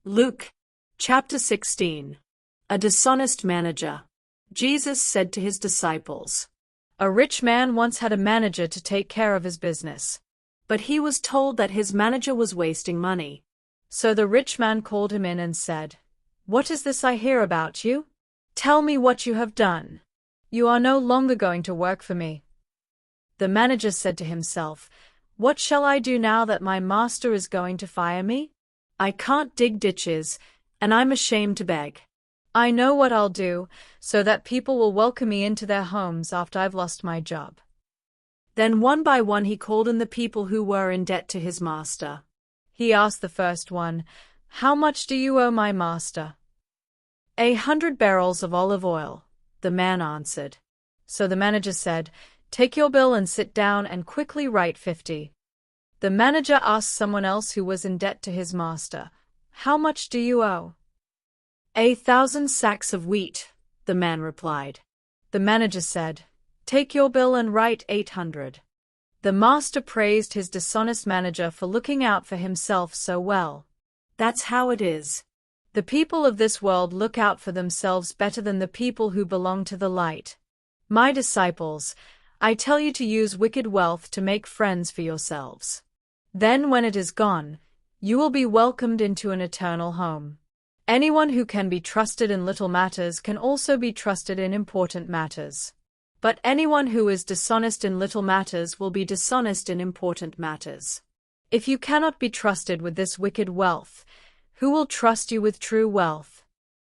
Luke, chapter 16. A dishonest manager. Jesus said to his disciples, "A rich man once had a manager to take care of his business. But he was told that his manager was wasting money. So the rich man called him in and said, 'What is this I hear about you? Tell me what you have done. You are no longer going to work for me.' The manager said to himself, 'What shall I do now that my master is going to fire me? I can't dig ditches, and I'm ashamed to beg. I know what I'll do, so that people will welcome me into their homes after I've lost my job.' Then one by one he called in the people who were in debt to his master. He asked the first one, 'How much do you owe my master?' 100 barrels of olive oil,' the man answered. So the manager said, 'Take your bill and sit down and quickly write 50. The manager asked someone else who was in debt to his master, 'How much do you owe?' 1,000 sacks of wheat,' the man replied. The manager said, 'Take your bill and write 800. The master praised his dishonest manager for looking out for himself so well. That's how it is. The people of this world look out for themselves better than the people who belong to the light. My disciples, I tell you to use wicked wealth to make friends for yourselves. Then when it is gone, you will be welcomed into an eternal home. Anyone who can be trusted in little matters can also be trusted in important matters. But anyone who is dishonest in little matters will be dishonest in important matters. If you cannot be trusted with this wicked wealth, who will trust you with true wealth?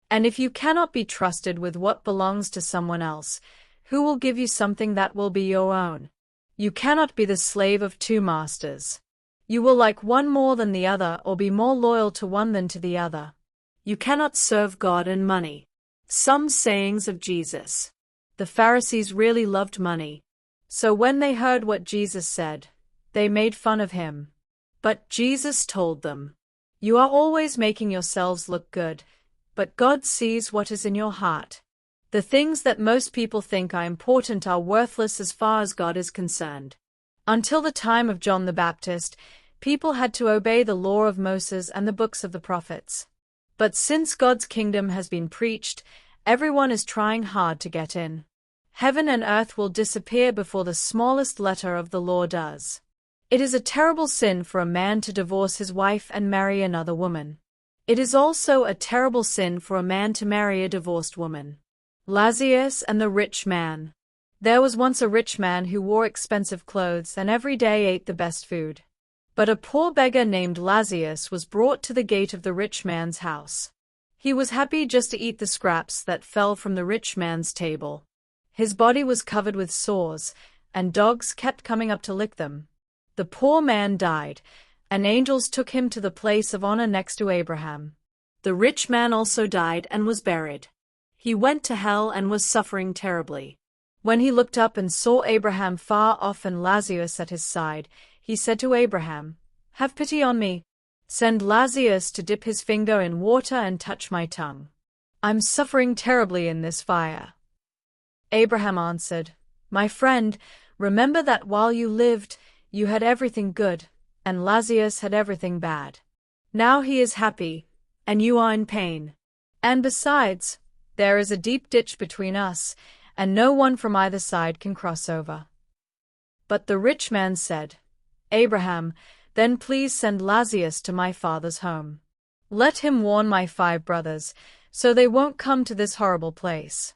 And if you cannot be trusted with what belongs to someone else, who will give you something that will be your own? You cannot be the slave of two masters. You will like one more than the other or be more loyal to one than to the other. You cannot serve God and money." Some sayings of Jesus. The Pharisees really loved money. So when they heard what Jesus said, they made fun of him. But Jesus told them, "You are always making yourselves look good, but God sees what is in your heart. The things that most people think are important are worthless as far as God is concerned." Until the time of John the Baptist, people had to obey the law of Moses and the books of the prophets. But since God's kingdom has been preached, everyone is trying hard to get in. Heaven and earth will disappear before the smallest letter of the law does. It is a terrible sin for a man to divorce his wife and marry another woman. It is also a terrible sin for a man to marry a divorced woman. Lazarus and the rich man. There was once a rich man who wore expensive clothes and every day ate the best food. But a poor beggar named Lazarus was brought to the gate of the rich man's house. He was happy just to eat the scraps that fell from the rich man's table. His body was covered with sores, and dogs kept coming up to lick them. The poor man died, and angels took him to the place of honor next to Abraham. The rich man also died and was buried. He went to hell and was suffering terribly. When he looked up and saw Abraham far off and Lazarus at his side, he said to Abraham, "Have pity on me. Send Lazarus to dip his finger in water and touch my tongue. I'm suffering terribly in this fire." Abraham answered, "My friend, remember that while you lived, you had everything good, and Lazarus had everything bad. Now he is happy, and you are in pain. And besides, there is a deep ditch between us, and no one from either side can cross over." But the rich man said, "Abraham, then please send Lazarus to my father's home. Let him warn my 5 brothers, so they won't come to this horrible place."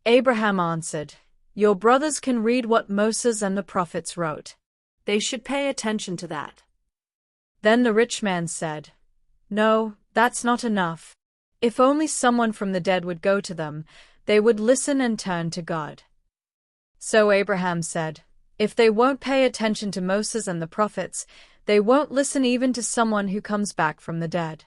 Abraham answered, "Your brothers can read what Moses and the prophets wrote. They should pay attention to that." Then the rich man said, "No, that's not enough. If only someone from the dead would go to them, they would listen and turn to God." So Abraham said, "If they won't pay attention to Moses and the prophets, they won't listen even to someone who comes back from the dead."